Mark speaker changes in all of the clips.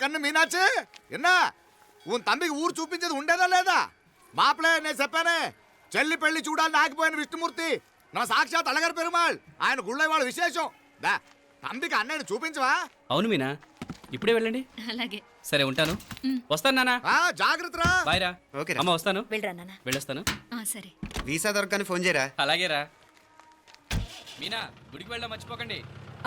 Speaker 1: కన్ను మీనాచి ఎన్నా ఉన్ తమ్మికి ఊరు చూపించేది ఉండేదా లేదా మాపలే నేను చెప్పానే చెల్లి పెళ్లి చూడాలని ఆగిపోయిన విష్ణుమూర్తి నా సాక్షాత్ అలగర్ పెరుమాళ్ ఆయన గుళ్ళ వాళ్ళ విశేషం దా తమ్మికి అన్నయ్యని చూపించవా.
Speaker 2: అవును మీనా, ఇప్పుడే వెళ్ళండి.
Speaker 3: అలాగే
Speaker 2: సరే ఉంటాను. వస్తాను నాన్న.
Speaker 1: జాగ్రత్తరా.
Speaker 2: బాయ్ రా.
Speaker 4: ఓకే
Speaker 2: అమ్మ వస్తాను.
Speaker 3: వెళ్ళరా నాన్న.
Speaker 2: వెళ్ళొస్తాను.
Speaker 3: సరే.
Speaker 4: వీసా దొరకని ఫోన్ చేయరా.
Speaker 2: అలాగే రా. మీనా, గుడికి వెళ్ళడం మర్చిపోకండి.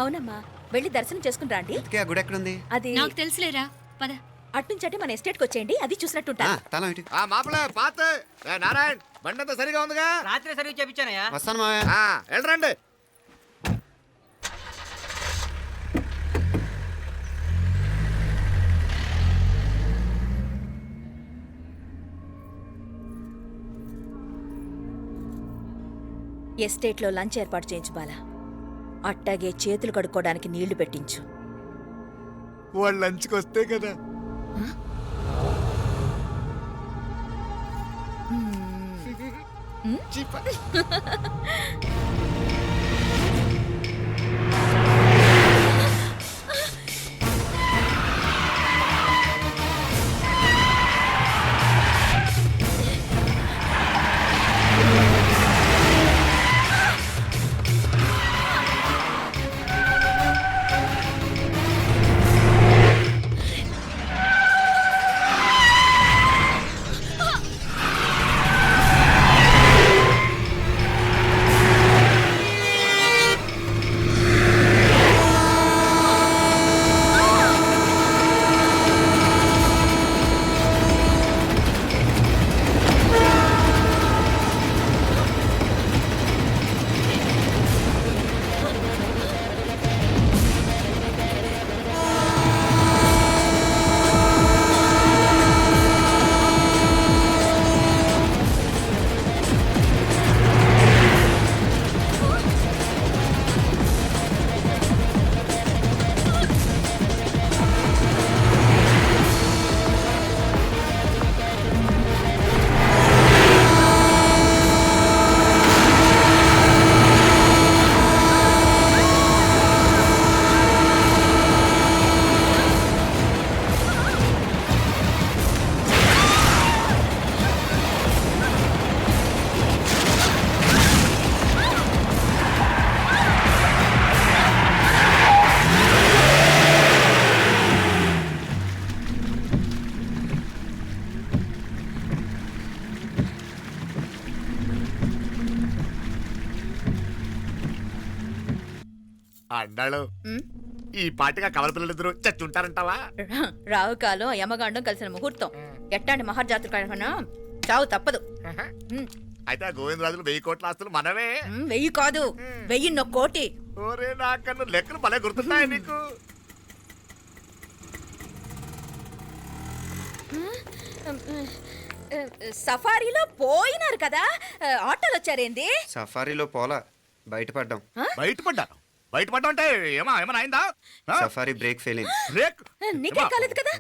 Speaker 3: అవునమ్మా, వెళ్ళి దర్శనం చేసుకుని రండి.
Speaker 4: ఆ గుడి ఎక్కడుంది?
Speaker 3: అది నాకు తెలుసులేరా, పద. అట్నుంచంటే మన ఎస్టేట్కి వచ్చేయండి, అది చూసినట్టుంటా.
Speaker 4: తల ఇటు.
Speaker 1: మాపలే పాత నారాయణ్ బండంతా సరిగా ఉందిగా.
Speaker 5: రాత్రి సర్వీస్ చేయించానయ్యా.
Speaker 4: వస్తాను మావయ్య.
Speaker 1: వెళ్ళరండి.
Speaker 3: ఎస్టేట్లో లంచ్ ఏర్పాటు చేయించు బాలా. అట్టాగే చేతులు కడుక్కోవడానికి నీళ్లు పెట్టించు.
Speaker 1: వాళ్ళు లంచ్కి వస్తే కదా. అన్నాడు ఈ పాటిగా కవల పిల్లలిద్దరు చచ్చుంటారంటావా?
Speaker 3: రావు కాలం యమగాండం కలిసిన ముహూర్తం. ఎట్టాంటి మహర్జాతృ చావు తప్పదు.
Speaker 1: అయితే ఆ గోవిందరాజులు 1000 కోట్ల ఆస్తులు మనమే.
Speaker 3: 1000 కాదు, 1001 కోటి.
Speaker 1: ఓరే నాకన్ను లెక్కలు భలే గుర్తున్నాయి నీకు.
Speaker 3: సఫారీలో పోయినారు కదా, ఆటోలు వచ్చారేంది?
Speaker 4: సఫారీలో పోలా, బయటపడ్డాం.
Speaker 1: బయటపడ్డాను. బయటపడ్డా అంటే ఏమైనా అయిందా?
Speaker 4: సఫారీ బ్రేక్ ఫెయిల్ అయింది.
Speaker 1: బ్రేక్
Speaker 3: నీకే కాలేదు కదా,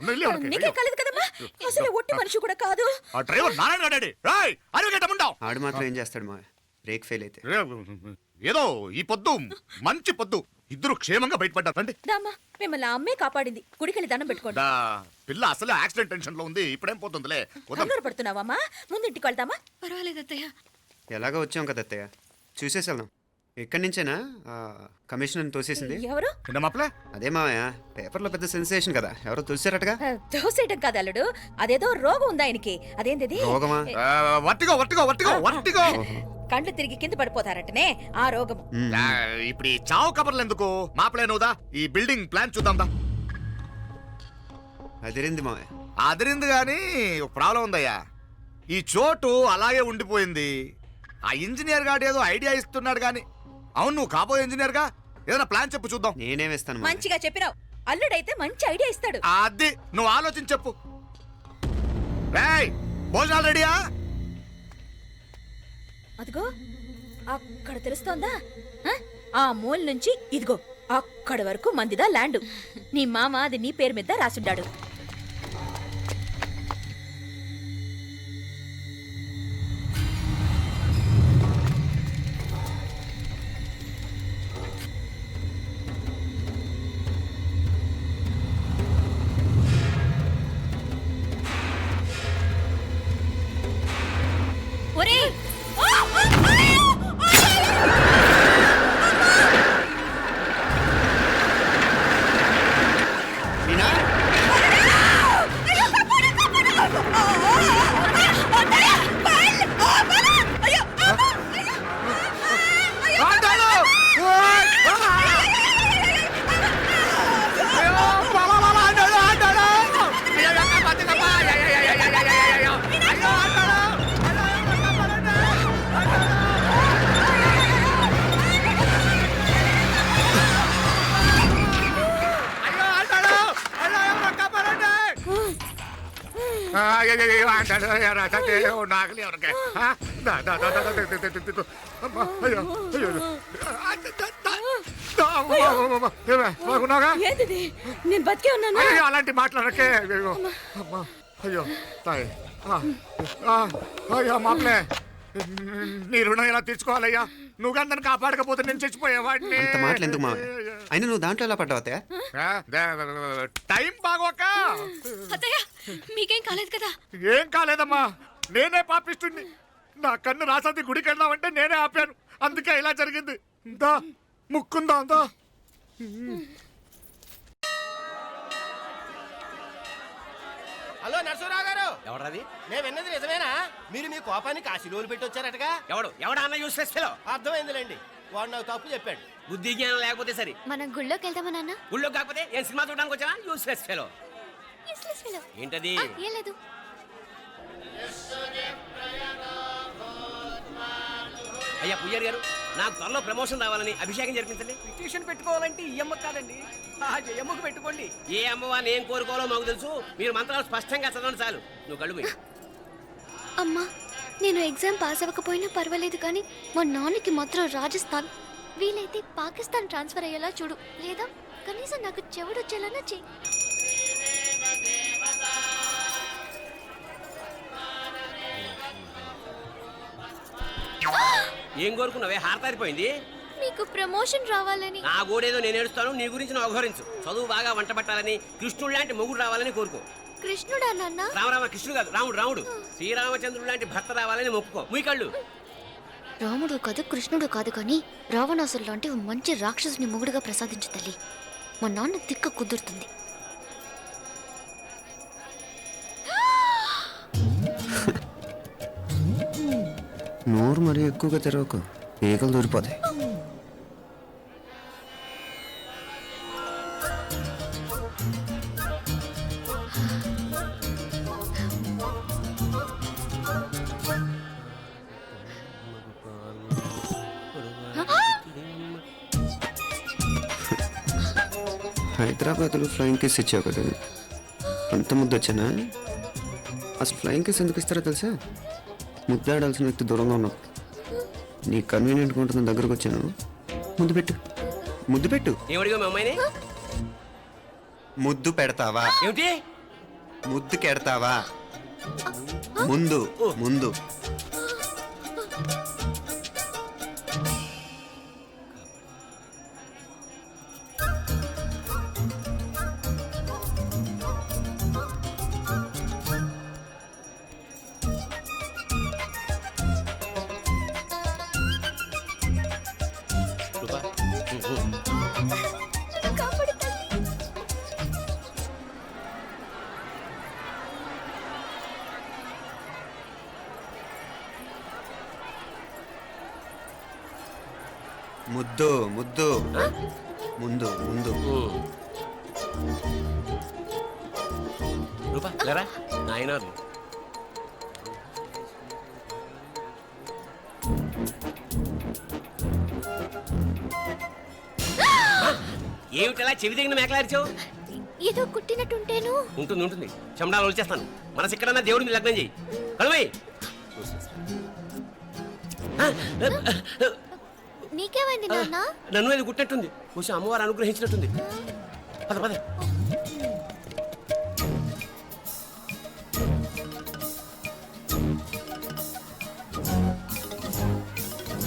Speaker 3: నీకే కాలేదు కదమ్మా. అసలు ఒట్టి మనిషి కూడా కాదు.
Speaker 1: ఆ డ్రైవర్ నారాయణ గాడి రాయ్ అరగటముండావు.
Speaker 4: ఆడు మాత్రం ఏం చేస్తాడు మా బ్రేక్ ఫెయిల్ అయితే.
Speaker 1: ఏదో ఈ పొద్దు మంచి పొద్దు ఇద్దరు క్షేమంగా బయటపడ్డారండి.
Speaker 3: దామా మిమ్మల్ని ఆ అమ్మే కాపాడింది. గుడికెళ్ళి దండం పెట్టుకోండి.
Speaker 1: పిల్ల అసలు యాక్సిడెంట్ టెన్షన్ లో ఉంది. ఇప్పుడేం పోతుందిలే.
Speaker 3: కంగారు పడుతున్నావమ్మా? ముందు ఇంటికి వెళ్తామా? పర్వాలేదు అత్తయ్య.
Speaker 4: ఎలాగో వచ్చాం కదా అత్తయ్య, చూసేసి వెళ్దాం. ఎక్కడి నుంచేనా కమిషనర్ తోసేసింది?
Speaker 3: ఎవరు?
Speaker 4: అదే మావయ్య, పేపర్లో పెద్ద సెన్సేషన్ కదా, ఎవరో తోసారటగా.
Speaker 3: తోసేయటం కాదు అల్లుడు, అదేదో రోగం ఉందా ఆయనకి. అదేంటిది?
Speaker 4: రోగమా?
Speaker 3: కండ్లు తిరిగి కింద పడిపోతారంటనే ఆ రోగం.
Speaker 1: ఇప్పుడు ఈ చావు కబర్లు ఎందుకు? మాపలేనుదా ఈ బిల్డింగ్ ప్లాన్ చూద్దాందా.
Speaker 4: అదిరింది మావయ్య.
Speaker 1: అదిరింది గాని ఒక ప్రాబ్లం ఉందయ్యా. ఈ చోటు అలాగే ఉండిపోయింది. ఆ ఇంజనీర్ గాడు ఏదో ఐడియా ఇస్తున్నాడు గాని. అవును, నువ్వు కాబోయే ఇంజనీర్ గా ఏదైనా ప్లాన్ చెప్పు చూద్దాం.
Speaker 4: నేనేమిస్తాను?
Speaker 3: మంచిగా చెప్పినావు. అల్లుడైతే మంచి ఐడియా ఇస్తాడు.
Speaker 1: అది నువ్వు ఆలోచించి చెప్పు. భోజనాలు రెడీయా?
Speaker 3: అదిగో అక్కడ తెలుస్తోందా? ఆ మూల నుంచి ఇదిగో అక్కడ వరకు మందిదా ల్యాండ్. నీ మామ అది నీ పేరు మీద రాసుండాడు.
Speaker 1: ఆటోలు! ఓయ్! అయ్యో, బాబా, బాబా, ఆటోలు, ఆటోలు! అయ్యో, ఎక్క బతికప్పా! అయ్యో, అయ్యో, ఆటోలు! అయ్యో, కాపాడండి! అయ్యో, ఆటోలు! అయ్యో, కాపాడండి! అయ్యో, ఆటోలు, అయ్యో, నాగలి ఎవరికి? దా, దా, దా, దా, దా, దా, దా, దా, దా. అమ్మా, అయ్యో, అయ్యో. బాగున్నాగా?
Speaker 3: ఏంటిది నేను బతికే ఉన్నాను.
Speaker 1: అయ్యో, అలాంటి మాట్లాడకే. అయ్యో, అమ్మా, అయ్యో, తాయి. అయ్యో, మామలే, నీ రుణం ఎలా తీర్చుకోవాలయ్యా? నువ్వు అందరిని కాపాడకపోతే నేను చచ్చిపోయేవాడిని.
Speaker 4: అంత మాటలు ఎందుకు మావయ్య? అయినా నువ్వు దాంట్లో ఎలా పడ్డావు అత్తయ్య?
Speaker 1: టైం బాగోక.
Speaker 5: అత్తయ్య మీకేం కాలేదు కదా?
Speaker 1: ఏం కాలేదమ్మా, నేనే పాపిస్తుంది. నా కన్ను రాసాది గుడికి వెళ్దామంటే నేనే ఆపాను. అందుకే ఇలా జరిగింది. దా, ముక్కుందా దా.
Speaker 6: హలో నరసరావు గారు,
Speaker 2: ఎవడది?
Speaker 6: నేను విన్నది నిజమేనా? మీరు మీ కోపానికి కాశీలోలు పెట్టి వచ్చారటగా?
Speaker 2: ఎవడా అన్న యూస్లెస్ ఫెలో?
Speaker 6: అర్థమైందిలేండి, వాడు నాకు తప్పు చెప్పాడు.
Speaker 2: బుద్ధి జ్ఞానం లేకపోతే సరే.
Speaker 5: మనం గుళ్ళోకి వెళ్దామా నాన్న?
Speaker 2: ఊళ్ళో కాకపోతే ఏం సినిమా చూడడానికి వచ్చావా? Useless fellow.
Speaker 5: Useless fellow.
Speaker 2: ఏంటది?
Speaker 5: ఏం లేదు.
Speaker 2: అయ్యా పుయ్యర్ గారు, నాకు త్వరలో ప్రమోషన్ రావాలని అభిషేకం జరిపించండి.
Speaker 7: పిటిషన్ పెట్టుకోవాలంటే ఈ అమ్మ కాదండి, ఆ జయమ్మకు పెట్టుకోండి.
Speaker 2: ఏ అమ్మవారిని ఏం కోరుకోవాలో మాకు తెలుసు. మీరు మంత్రాలు స్పష్టంగా చదవండి చాలు. నువ్వు కళ్ళు మూయి.
Speaker 5: అమ్మా, నేను ఎగ్జామ్ పాస్ అవ్వకపోయినా పర్వాలేదు కానీ మా నాన్నకి మాత్రం రాజస్థాన్, వీలైతే పాకిస్తాన్ ట్రాన్స్ఫర్ అయ్యేలా చూడు, లేదా కనీసం నాకు చెవుడొచ్చేలానా చెయ్యి.
Speaker 2: ఏం కోరుకున్నావే? హారతారిపోయింది.
Speaker 5: మీకు ప్రమోషన్ రావాలని.
Speaker 2: నా గోడేదో నేను ఏడుస్తాను, నీ గురించి నువ్వు అవహరించు. చదువు బాగా వంట పట్టాలని, కృష్ణుడు లాంటి మొగుడు రావాలని కోరుకో.
Speaker 5: కృష్ణుడా నాన్న?
Speaker 2: రామరామ కృష్ణుడు కాదు, రాముడు రాముడు. శ్రీరామచంద్రుడు లాంటి భర్త రావాలని మొక్కుకో. ముయ్యి కళ్ళు.
Speaker 5: రాముడు కాదు కృష్ణుడు కాదు కానీ రావణాసురు లాంటి ఓ మంచి రాక్షసుని మొగుడుగా ప్రసాదించు తల్లి. మా నాన్న తిక్క కుదురుతుంది.
Speaker 4: నోరు మరీ ఎక్కువగా తెరవకు, ఈగలు దూరిపోతాయి. హైదరాబాద్లో ఫ్లయింగ్ కేస్ ఇచ్చావు కదా, అంత ముద్దు వచ్చానా? అసలు ఫ్లయింగ్ కేస్ ఎందుకు ఇస్తారో తెలుసా? ముద్దాడాల్సిన వ్యక్తి దూరంగా ఉన్నావు. నీ కన్వీనియంట్గా ఉంటుంది, దగ్గరకు వచ్చాను. ముద్దు పెట్టు, ముద్దు పెట్టు.
Speaker 2: ఏమడిగా మీ అమ్మాయిని?
Speaker 4: ముద్దు పెడతావా?
Speaker 2: ఏమిటి?
Speaker 4: ముద్దు కెడతావా? ముందు ముందు. ముద్దు ముద్దు. ముందు ముందు.
Speaker 2: రూపా లేరా నాయనారు. ఏమిటలా చెవి దగ్గర మేకలారిచావు?
Speaker 5: ఏదో కుట్టినట్టుంటేను.
Speaker 2: ఉంటుంది ఉంటుంది, చెమడాలు వచ్చేస్తాను. మనసు ఎక్కడన్నా దేవుడి మీద లగ్నం చేయి. కలువై.
Speaker 5: నీకేమైంది నాన్న?
Speaker 2: నన్ను అది గుట్టినట్టుంది, కొంచెం అమ్మవారు అనుగ్రహించినట్టుంది. పద పద.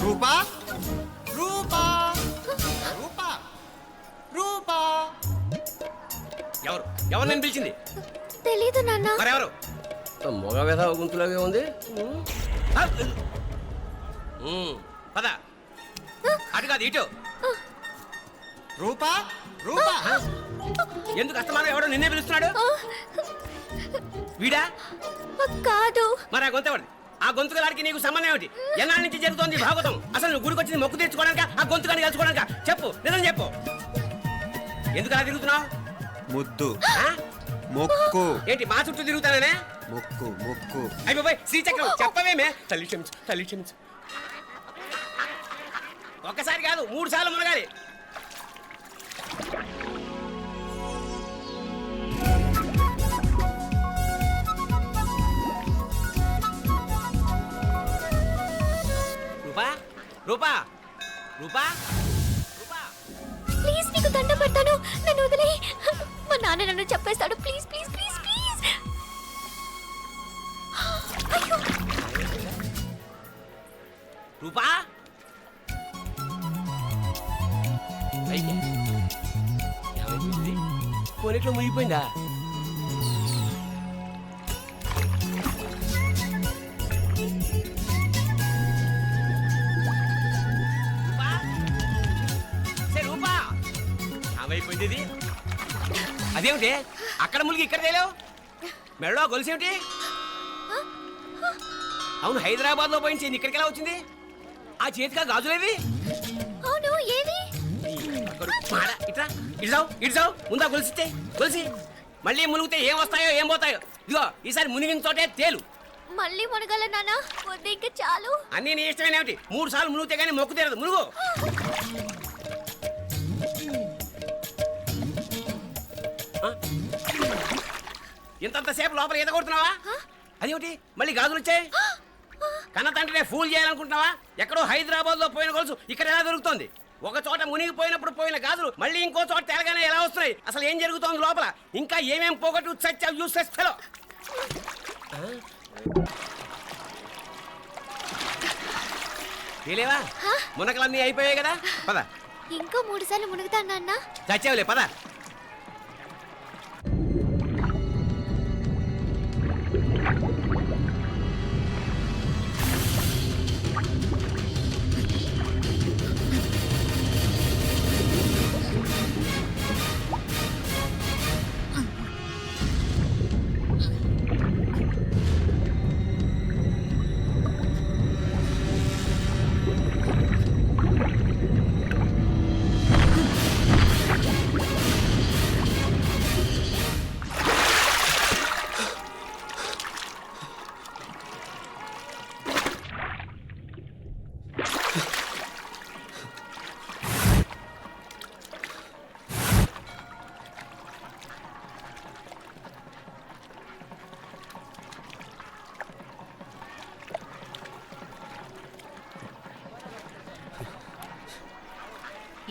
Speaker 6: రూపా రూపా రూపా రూపా.
Speaker 2: ఎవరు ఎవరు నేను పిలిచింది?
Speaker 5: తెలీదు నాన్న.
Speaker 2: మరెవరు? మొగ వ్యధ గుంతులాగే ఉంది. పద. అటు కాదు ఇటు.
Speaker 6: రూపా రూపా.
Speaker 2: ఎందుకు అస్తమానం ఎవడో నిన్నే పిలుస్తున్నాడు? వీడా?
Speaker 5: కాదు.
Speaker 2: మరి ఆ గొంతు ఎవరిది? ఆ గొంతుకలాడికి నీకు సంబంధం ఏమిటి? ఎన్నాళ్ళ నుంచి జరుగుతోంది భాగవతం? అసలు నువ్వు గుడికి వచ్చింది మొక్కు తీర్చుకోవడానిక, ఆ గొంతుకాన్ని కలుసుకోవడానిక? చెప్పు, నిజం చెప్పు. ఎందుకు అలా తిరుగుతున్నావు?
Speaker 4: ముద్దు
Speaker 2: ఆ?
Speaker 4: మొక్కు
Speaker 2: ఏంటి మా చుట్టూ తిరుగుతానే?
Speaker 4: మొక్కు మొక్కు
Speaker 2: అయిపోయి శ్రీచక్రం చెప్పవేమే. తల్లి క్షమించు, తల్లి క్షమించు. ఒక్కసారి కాదు 3 సార్లు మునగాలి. రూపా రూపా రూపా రూపా
Speaker 5: ప్లీజ్ నీకు దండం పెడతాను, నన్ను వదిలే. మా నాన్న నన్ను చెప్పేస్తాడు. Please please please please. అయ్యో,
Speaker 2: రూపా కొనిట్లో మునిగిపోయిందా? రూపా? సే రూపా, ఏమైపోయింది ఇది? అదేమిటి అక్కడ మునిగి ఇక్కడ తేలేవు? మెడలో గొలుసేమిటి? అవును, హైదరాబాద్ లో పోయించి ఇక్కడికి ఎలా వచ్చింది? ఆ చేతిగా గాజులేవి?
Speaker 5: అవును ఏవి?
Speaker 2: ఇట్రా ఇడ్సావు ముందా గొలిసితే గొలిసి మళ్ళీ మునిగితే ఏం వస్తాయో ఏం పోతాయో. ఇదిగో ఈసారి మునిగిన తోటే తేలు.
Speaker 5: మళ్ళీ మునగల నాన్న, వద్దు ఇంకా చాలు.
Speaker 2: అన్నీ నీ ఇష్టమైన ఏమిటి? 3 సార్లు మునిగితే కానీ మొక్కు తీరదు. మునుగు. ఇంతంతసేపు లోపల ఈత కొడుతున్నావా? అదేమిటి మళ్ళీ గాజులు వచ్చాయి? కన్న తండ్రినే ఫూల్ చేయాలనుకుంటున్నావా? ఎక్కడో హైదరాబాద్ లో పోయిన గొలుసు ఇక్కడ ఎలా దొరుకుతుంది? ఒక చోట మునిగిపోయినప్పుడు పోయిన గాజులు మళ్ళీ ఇంకో చోట తేలగానే ఎలా వస్తున్నాయి? అసలు ఏం జరుగుతోంది లోపల? ఇంకా ఏమేం పోగొట్టు సచ్చావు యూస్లెస్ ఫెలో. తెలియవా? మునకలన్నీ అయిపోయాయి కదా, పద.
Speaker 5: ఇంకో 3 సార్లు మునుగుతాను నాన్న.
Speaker 2: చచ్చావులే, పద.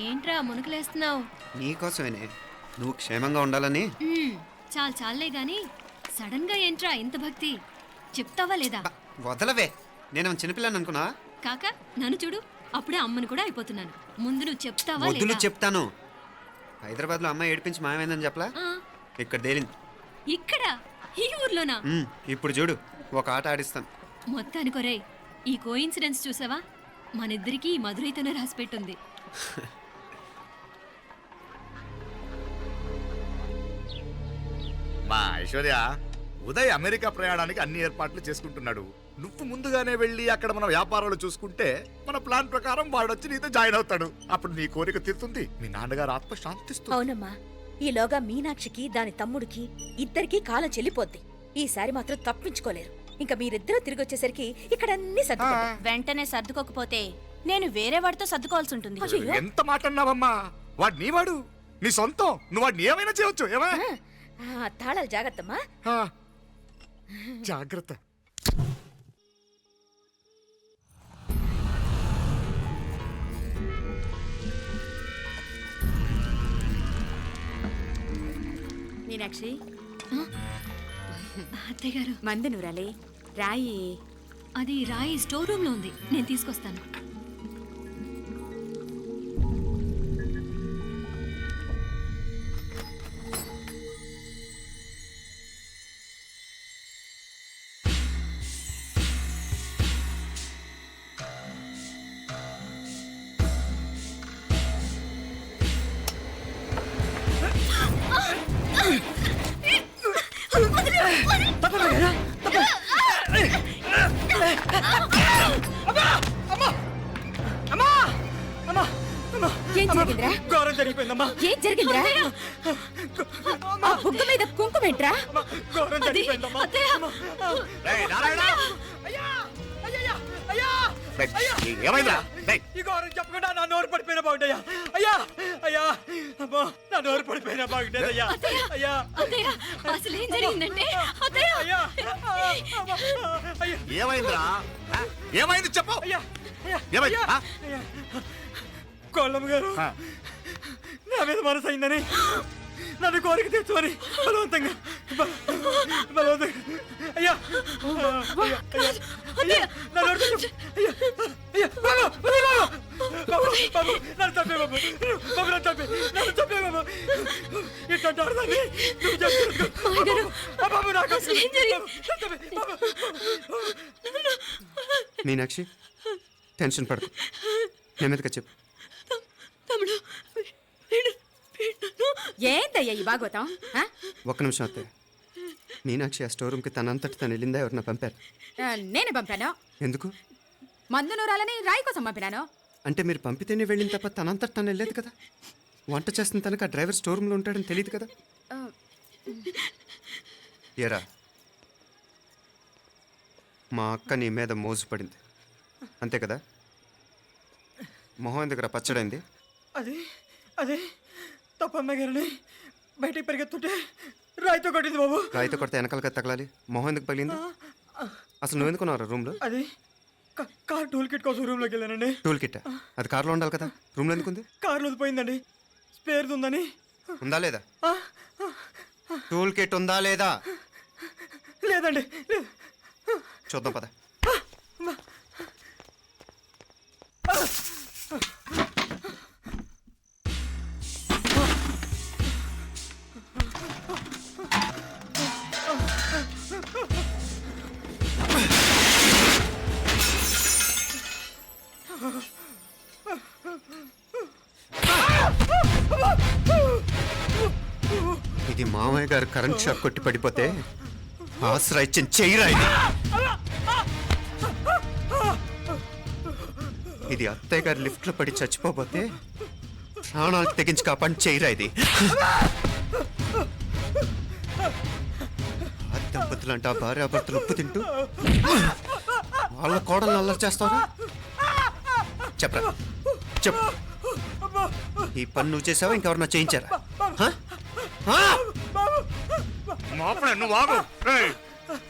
Speaker 8: ఏంట్రా మునుకులేస్తున్నావు?
Speaker 4: నీకోసమేనే, నువ్వు క్షేమంగా ఉండాలని.
Speaker 8: చాలే గాని సడన్ గా ఏంట్రా ఇంత భక్తి? చెప్తావా లేదా?
Speaker 4: వదలవే, నేను చిన్నపిల్లని అనుకున్నా.
Speaker 8: కాక నన్ను చూడు, అప్పుడే అమ్మని కూడా అయిపోతున్నాను. ముందు నువ్వు చెప్తావా
Speaker 4: వద్దులు
Speaker 8: లేదా?
Speaker 4: చెప్తాను. హైదరాబాద్ లో అమ్మాయి ఏడిపించి మాయమైందని చెప్పలా,
Speaker 8: ఆ,
Speaker 4: ఇక్కడ తేలింది.
Speaker 8: ఇక్కడ ఈ ఊర్లోనా?
Speaker 4: ఇప్పుడు చూడు, ఒక ఆట ఆడిస్తాను.
Speaker 8: మొత్తానికి ఒరేయ్, ఈ కోయిన్సిడెన్స్ చూసావా? మనిద్దరికి ఈ మధురైతోనే రాసిపెట్టుంది.
Speaker 1: మా ఐశ్వర్య, ఉదయ్ అమెరికా ప్రయాణానికి అన్ని ఏర్పాట్లు చేసుకుంటున్నాడు. నువ్వు ముందుగానే వెళ్ళి అక్కడ మన వ్యాపారాలు చూసుకుంటే మన ప్లాన్ ప్రకారం వాడొచ్చి నీతో జాయిన్ అవుతాడు. అప్పుడు నీ కోరిక తీరుతుంది, మీ నాన్నగారు ఆత్మ శాంతిస్తుంది.
Speaker 3: అవునమ్మా, ఈలోగా మీనాక్షికి దాని తమ్ముడికి ఇద్దరికీ కాలం చెల్లిపోద్ది. ఈసారి మాత్రం తప్పించుకోలేరు. ఇంకా మీరిద్దరూ తిరిగి వచ్చేసరికి ఇక్కడ అన్ని సర్దుకుంటాయి.
Speaker 9: వెంటనే సర్దుకోకపోతే నేను వేరే వాడితో సర్దుకోవాల్సి ఉంటుంది.
Speaker 1: ఎంత మాట అన్నావమ్మా? వాడు నీవాడు, నీ సొంతం. నువ్వు వాడిని ఏమైనా చేయొచ్చు. ఏమా
Speaker 3: తాళాలు జాగ్రత్తమ్మా.
Speaker 1: జాగ్రత్త.
Speaker 9: మీనాక్షి,
Speaker 8: అత్తయ్య గారు,
Speaker 9: మందు నూరాలి. రాయి
Speaker 8: అది రాయి స్టోర్ రూమ్ లో ఉంది, నేను తీసుకొస్తాను.
Speaker 3: జరిగిందిరా?
Speaker 7: ఘోరం జరిగిపోయిందమ్మా.
Speaker 3: ఏం జరిగిందిరా? ఆ బుగ్గ మీద కుంకుమేంట్రా?
Speaker 7: ఘోరం జరిగిపోయిందమ్మా.
Speaker 1: రేయ్, నారాయణ!
Speaker 7: అయ్యా అయ్యా అయ్యా
Speaker 1: రేయ్, ఏమైందిరా? రేయ్,
Speaker 7: ఈ ఘోరం చెప్పకుండా నా నోరు పడిపోయినా బాగుంటాయా? అయ్యా అయ్యా అమ్మా, నా నోరు పడిపోయినా బాగుండేది. అయ్యా అయ్యా
Speaker 8: అత్తయ్య అసలు ఏం జరిగిందంటే అత్తయ్య
Speaker 7: అయ్యా అయ్యా
Speaker 1: ఏమైందిరా? ఆ? ఏమైంది చెప్పు.
Speaker 7: అయ్యా అయ్యా
Speaker 1: ఏమైంది? ఆ?
Speaker 7: అయ్యా కోళ్ళమ్మ గారు
Speaker 1: ఆ.
Speaker 7: నా మీద మనసు అయిందని నన్ను కోరిక తెచ్చుకొని బలవంతంగా బలవంతంగా అయ్యా అయ్యా అయ్యా నా నోరు తెచ్చు. అయ్యా అయ్యా బాబు బాబు బాబు నన్ను చంపే బాబు బాబు నన్ను చంపే బాబు ఇట్లా ఆడదాన్ని నువ్వు చెప్తున్నావు బాబు నాకు
Speaker 4: మీనాక్షి టెన్షన్ పడకు, నెమ్మదిగా చెప్పు.
Speaker 8: తమ్ముడు
Speaker 3: ఏందయ్యా ఈ భాగవతం? ఆ?
Speaker 4: ఒక్క నిమిషం అత్తయ్య. మీనాక్షి ఆ స్టోర్ రూమ్కి తనంతటి తను వెళ్ళిందా, ఎవరిన పంపారు?
Speaker 3: నేనే పంపాను.
Speaker 4: ఎందుకు
Speaker 3: మందు నూరాలని రాయి కోసం పంపినాను.
Speaker 4: అంటే మీరు పంపితేనే వెళ్ళిన తప్ప తనంతటి తను వెళ్ళలేదు కదా. వంట చేస్తున్న తనకు ఆ డ్రైవర్ స్టోర్ రూమ్లో ఉంటాడని తెలియదు కదా. ఎరా, మా అక్క నీ మీద మోజు పడింది అంతే కదా. మొహం దగ్గర పచ్చడైంది.
Speaker 7: అది అదే తప్పమ్మ గారిని బయటికి పరిగెత్తుంటే రాయితో కొట్టింది బాబు.
Speaker 4: రాయితో కొడితే వెనకాలగా తగలాలి. మొహం ఎందుకు పగిలింది? అసలు నువ్వు ఎందుకున్నావు రూమ్లో?
Speaker 7: అది కార్ టూల్ కిట్ కోసం రూమ్లోకి వెళ్ళానండి.
Speaker 4: టూల్ కిట్ అది కార్లో ఉండాలి కదా, రూమ్లో ఎందుకు ఉంది?
Speaker 7: కార్లో పోయిందండి, స్పేర్ ఉందని.
Speaker 4: ఉందా లేదా? టూల్ కిట్ ఉందా లేదా
Speaker 7: లేదండి లేదు.
Speaker 4: చూద్దాం పద. ఇది మామయ్య గారు కరెంట్ షాక్ కొట్టి పడిపోతే ఆసరా ఇచ్చిన చెయ్యిరా ఇది. ఇది అత్తయ్య గారు లిఫ్ట్ లో పడి చచ్చిపోతే ప్రాణాలు తెగించి కాపాడి చెయ్యిరా ఇది. ఆ దంపతులంట భార్యాభర్తలు ఉప్పు తింటూ వాళ్ళ కోడలు అల్లరి చేస్తారా? చెప్పరా చెప్పు. ఈ పని నువ్వు చేసావా, ఇంకెవరన్నా చేయించారా? హ? హ?
Speaker 1: మాపడే నువ్వు ఆగు. రేయ్,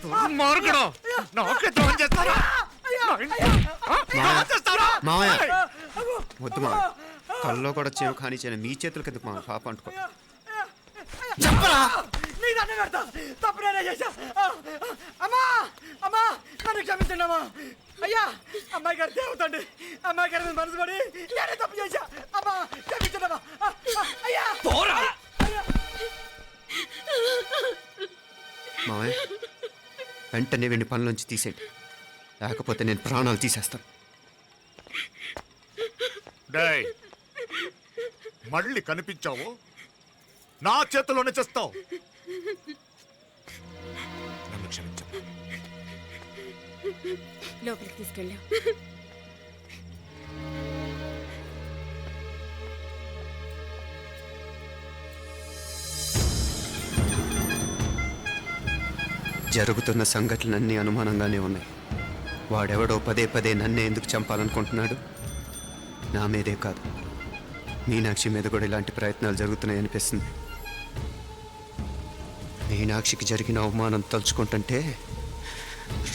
Speaker 1: దుర్మార్గుడు. నాకే ద్రోహం చేస్తారా?
Speaker 4: మావయ్య వద్దు మావయ్య, కల్లో కూడా చేవు కాని చేయను మీ చేతుల కిందకు మావయ్య, పాప అంటుకో.
Speaker 7: చెప్పరా నీ దండం పెడతా, తప్పు నేనే చేశా. అమ్మా అమ్మా నన్ను క్షమించండి అమ్మా. అయ్యా అమ్మాయి గారు దేవుతండి, అమ్మాయి గారి మీద మనసు పడి నేనే తప్పు చేశా. అమ్మా క్షమించండి అమ్మా. అయ్యా
Speaker 4: మావయ్య వెంటనే వీడిని పనులోంచి తీసేయండి, లేకపోతే నేను ప్రాణాలు తీసేస్తాను.
Speaker 1: డేయ్, మళ్ళీ కనిపించావు నా చేతిలోనే చేస్తావు. నన్ను క్షమించు.
Speaker 3: లోపలికి తీసుకెళ్ళాం.
Speaker 4: జరుగుతున్న సంఘటనలన్నీ అనుమానంగానే ఉన్నాయి. వాడెవడో పదే పదే నన్నే ఎందుకు చంపాలనుకుంటున్నాడు? నా మీదే కాదు, మీనాక్షి మీద కూడా ఇలాంటి ప్రయత్నాలు జరుగుతున్నాయి అనిపిస్తుంది. మీనాక్షికి జరిగిన అవమానం తలుచుకుంటుంటే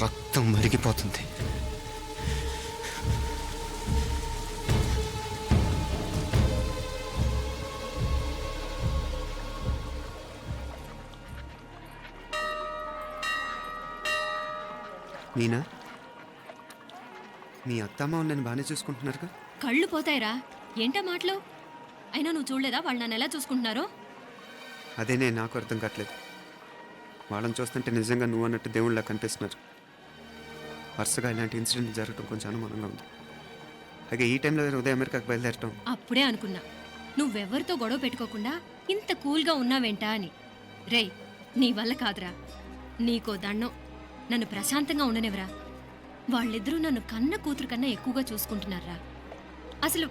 Speaker 4: రక్తం మరిగిపోతుంది. మీనా, మీ అత్తమ్మ నన్ను బాగానే చూసుకుంటున్నారుగా?
Speaker 8: కళ్ళు పోతాయిరా, ఏంటా మాటలు? అయినా నువ్వు చూడలేదా వాళ్ళు నన్ను ఎలా చూసుకుంటున్నారో?
Speaker 4: అదేనే నాకు అర్థం కావట్లేదు. వాళ్ళని చూస్తుంటే నిజంగా నువ్వు అన్నట్టు దేవుళ్ళ కనిపిస్తున్నారు. వరుసగా ఇలాంటి ఇన్సిడెంట్ జరగడం కొంచెం అనుమానంగా ఉంది. అలాగే ఈ టైంలో ఉదయం అమెరికాకు బయలుదేరటం.
Speaker 8: అప్పుడే అనుకున్నా నువ్వెవరితో గొడవ పెట్టుకోకుండా ఇంత కూల్గా ఉన్నావేంటా అని. రేయ్, నీ వల్ల కాదురా, నీకో దండం, నన్ను ప్రశాంతంగా ఉండనివరా. వాళ్ళిద్దరూ నన్ను కన్న కూతురు కన్నా ఎక్కువగా చూసుకుంటున్నారా. అసలు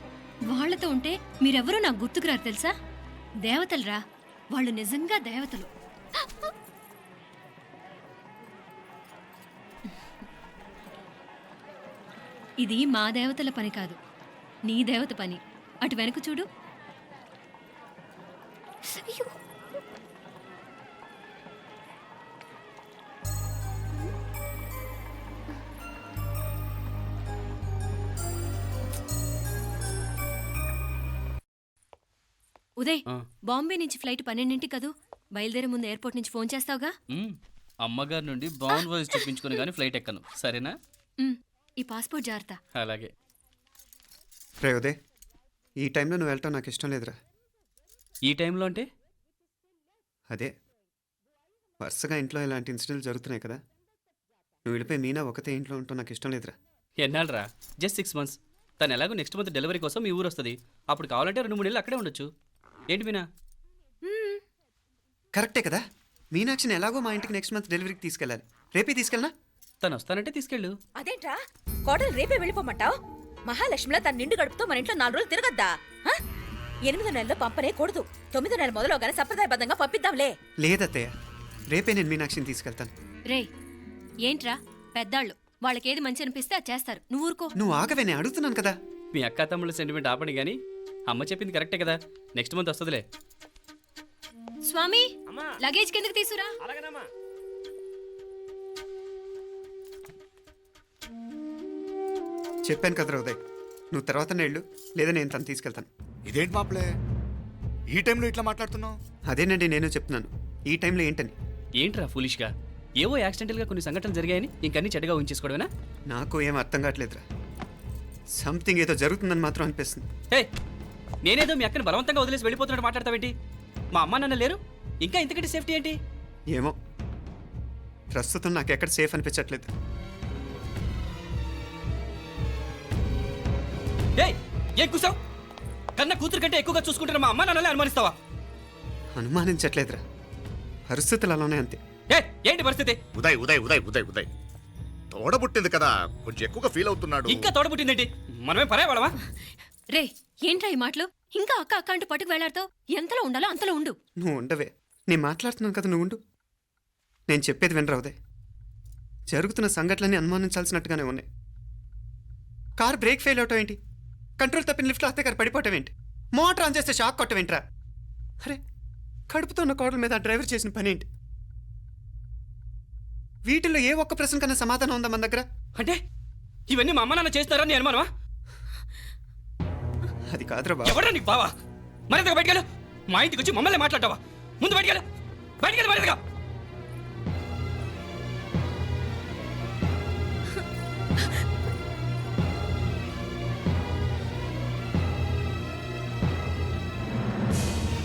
Speaker 8: వాళ్ళతో ఉంటే మీరెవరూ నాకు గుర్తుకురారు తెలుసా? దేవతలురా, వాళ్ళు నిజంగా దేవతలు. ఇది మా దేవతల పని కాదు, నీ దేవత పని. అటు వెనక చూడు.
Speaker 5: అయ్యో.
Speaker 8: ఉదయ్, బాంబే నుంచి ఫ్లైట్ 12 కదూ. బయలుదేరే ముందు ఎయిర్పోర్ట్ నుంచి ఫోన్ చేస్తావుగా?
Speaker 10: అమ్మగారి నుండి బాగుండ్ వాయిస్ చూపించుకుని కానీ ఫ్లైట్ ఎక్కను, సరేనా?
Speaker 8: ఈ పాస్పోర్ట్ జాగ్రత్త.
Speaker 10: అలాగే.
Speaker 4: రే ఉదయ్, ఈ టైంలో నువ్వు వెళ్ళటం నాకు ఇష్టం లేదురా.
Speaker 10: ఈ టైంలో అంటే?
Speaker 4: అదే వరుసగా ఇంట్లో ఇలాంటి ఇన్సిడెంట్లు జరుగుతున్నాయి కదా, నువ్వు వెళ్ళిపోయి మీనా ఒకతే ఇంట్లో ఉంటావు నాకు ఇష్టం లేదురా.
Speaker 10: ఎన్నాళ్ళరా? Just 6 months. తను ఎలాగో నెక్స్ట్ మంత్ డెలివరీ కోసం మీ ఊరు వస్తుంది. అప్పుడు కావాలంటే 2-3 నెలలు అక్కడే ఉండొచ్చు. ఏంటి మీనా?
Speaker 4: కరెక్టే కదా, మీనాక్షిని ఎలాగో మా ఇంటికి నెక్స్ట్ మంత్ డెలివరీకి తీసుకెళ్ళాలి. రేపే తీసుకెళ్ళనా?
Speaker 10: తను వస్తానంటే తీసుకెళ్ళు.
Speaker 3: అదేంట్రా కోడలు రేపే వెళ్ళిపోమంటావు? మహాలక్ష్మిలా తన నిండు గడుపుతో మన ఇంట్లో 4 రోజులు తిరగద్దా? 8వ నెలలో పంపనే కూడదు. 9వ నెల మొదలుగానే సంప్రదాయబద్ధంగా పంపిద్దాంలే.
Speaker 4: లేదత్తయ్య, రేపే నేను మీనాక్షిని తీసుకెళ్తాను.
Speaker 8: రే, ఏంట్రా పెద్దాళ్ళు, వాళ్ళకేది మంచి అనిపిస్తే అది చేస్తారు. నువ్వు ఊరుకో.
Speaker 4: నువ్వు ఆగవే, నేను అడుగుతున్నాను కదా.
Speaker 10: మీ అక్క తమ్ముళ్ళ సెంటిమెంట్ ఆపండి కానీ అమ్మ చెప్పింది కరెక్టే కదా, నెక్స్ట్ మంత్ వస్తుందిలే.
Speaker 8: స్వామి, లగేజ్ కిందకి తీసురా.
Speaker 2: అలాగేనమ్మా.
Speaker 4: చెప్పాను కదరా ఉదయ్, నువ్వు తర్వాత నేళ్ళు లేదా నేను తను తీసుకెళ్తాను.
Speaker 1: ఇదేంటి మాప్లే ఈ టైంలో ఇట్లా మాట్లాడుతున్నావు?
Speaker 4: అదేనండి నేను చెప్తున్నాను, ఈ టైంలో ఏంటని.
Speaker 10: ఏంట్రా ఫులిష్గా? ఏవో యాక్సిడెంటల్గా కొన్ని సంఘటనలు జరిగాయని ఇంకన్నీ చెడ్డగా ఉంచేసుకోవడమేనా?
Speaker 4: నాకు ఏం అర్థం కావట్లేదురా, సంథింగ్ ఏదో జరుగుతుందని మాత్రం అనిపిస్తుంది.
Speaker 10: హే, నేనేదో మీ అక్కని బలవంతంగా వదిలేసి వెళ్ళిపోతున్నట్టు మాట్లాడతావేంటి? మా అమ్మ నాన్న లేరు, ఇంకా ఇంతకంటే సేఫ్టీ ఏంటి?
Speaker 4: ఏమో, ప్రస్తుతం నాకు ఎక్కడ సేఫ్ అనిపించట్లేదు.
Speaker 10: ఏయ్, ఏం కూసావు? కన్న కూతురు కంటే ఎక్కువగా చూసుకుంటున్న మా అమ్మ నాన్నలే అనుమానిస్తావా?
Speaker 4: అనుమానించట్లేదురా, పరిస్థితులు అలానే అంతే.
Speaker 10: ఏ, ఏంటి పరిస్థితి?
Speaker 1: ఉదయ్ ఉదయ్ ఉదయ్ ఉదయ్ ఉదయ్ తోడబుట్టింది కదా, కొంచెం ఎక్కువగా ఫీల్ అవుతున్నాడు.
Speaker 10: ఇంకా తోడబుట్టిందేంటి? మనమే పరాయవాడవా?
Speaker 8: రే, ఏంట్రా ఈ మాటలు? ఇంకా అక్క అక్క అంటూ పట్టుకు వెళ్లాడుతావు. ఎంతలో ఉండాలో అంతలో ఉండు.
Speaker 4: నువ్వు ఉండవే, నేను మాట్లాడుతున్నాను కదా, నువ్వు ఉండు. నేను చెప్పేది వినరా ఉదయ్, జరుగుతున్న సంఘటనలన్నీ అనుమానించాల్సినట్టుగానే ఉన్నాయి. కార్ బ్రేక్ ఫెయిల్ అవటం ఏంటి? కంట్రోల్ తప్పిన లిఫ్ట్లో అత్తే గారు పడిపోవటం ఏంటి? మోటార్ ఆన్ చేస్తే షాక్ కొట్టం ఏంట్రా? అరే, కడుపుతో ఉన్న కోడల మీద ఆ డ్రైవర్ చేసిన పని ఏంటి? వీటిల్లో ఏ ఒక్క ప్రశ్న కన్నా సమాధానం ఉందా మన దగ్గర?
Speaker 10: అంటే ఇవన్నీ మా అమ్మ నాన్న చేస్తారని అనుమానమా?
Speaker 4: అది కాదురా బాబు.
Speaker 10: ఎవరా నీకు బావా? మరింతగా బయటకెళ్ళు. మా ఇంటికి వచ్చి మమ్మల్ని మాట్లాడతావా? ముందు బయటకెళ్ళు, బయటకెళ్ళు మరింతగా.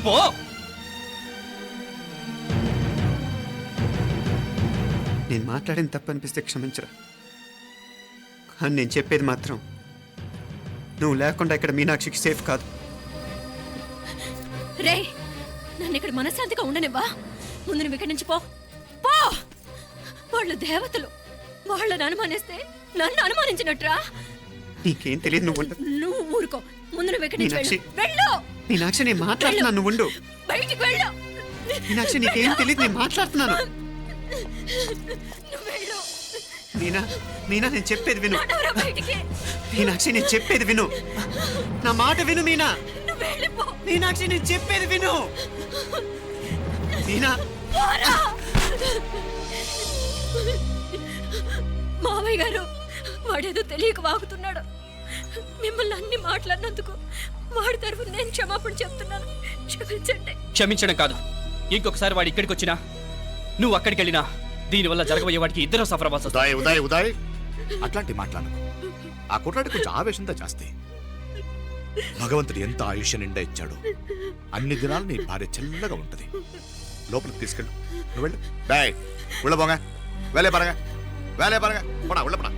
Speaker 10: పో.
Speaker 4: నేను మాట్లాడిన తప్పు అనిపిస్తే క్షమించరా, కానీ నేను చెప్పేది మాత్రం నువ్వు లేకుండా ఇక్కడ మీనాక్షికి సేఫ్ కాదు.
Speaker 8: రే, నన్ను ఇక్కడ మనశ్శాంతిగా ఉండనివ్వా. ముందు నువ్వు ఇక్కడి నుంచి పో. పో. వాళ్ళు దేవతలు, వాళ్ళని అనుమానిస్తే నన్ను అనుమానించినట్రా.
Speaker 4: నీకేం తెలియదు, నువ్వు ఉండు.
Speaker 8: నువ్వు ఊరుకో. ముందు నువ్వు ఇక్కడి నుంచి
Speaker 4: మీనాక్షి.
Speaker 8: వెళ్ళు.
Speaker 4: మీనాక్షి, నేను మాట్లాడుతున్నాను, నువ్వు ఉండు.
Speaker 8: బయటికి వెళ్ళు.
Speaker 4: మీనాక్షి, నీకేం తెలియదు, నేను మాట్లాడుతున్నాను.
Speaker 8: నువ్వు వెళ్ళు.
Speaker 4: మీనా, మీనా, నేను చెప్పేది విను.
Speaker 8: నడవరా బయటికి.
Speaker 4: మీనాక్షి, నేను చెప్పేది విను, నా మాట విను. మీనా,
Speaker 8: నువ్వు వెళ్ళిపో.
Speaker 4: మీనాక్షి, నేను చెప్పేది విను. మీనా,
Speaker 8: పోరా. మావయ్య గారు, వాడేదో తెలియక వాగుతున్నాడు. మిమ్మల్ని అన్ని మాట్లాడినందుకు వాడి తరఫున నేను క్షమాపణ చెప్తున్నాను. క్షమించండి.
Speaker 10: క్షమించడం కాదు, ఇంకొకసారి వాడు ఇక్కడికి వచ్చినా నువ్వు అక్కడికి వెళ్ళినా దీనివల్ల జరగబోయే వాడికి ఇద్దరు సఫర్ అవ్వాల్సి వస్తుంది.
Speaker 1: ఉదయ్ ఉదయ్ ఉదయ్ అట్లాంటి మాట్లాడకు. ఆ కుట్రాడి కొంచెం ఆవేశంతో జాస్తి. భగవంతుడు ఎంత ఆయుష్య నిండా ఇచ్చాడు, అన్ని దినాలు నీ భార్య చల్లగా ఉంటది. లోపలికి తీసుకెళ్ళు, నువ్వు వెళ్ళు. బాయ్ ఉళ్ళ పోగా వేలే పరగా, వేలే పరగా, పోనా ఉళ్ళ పోనా.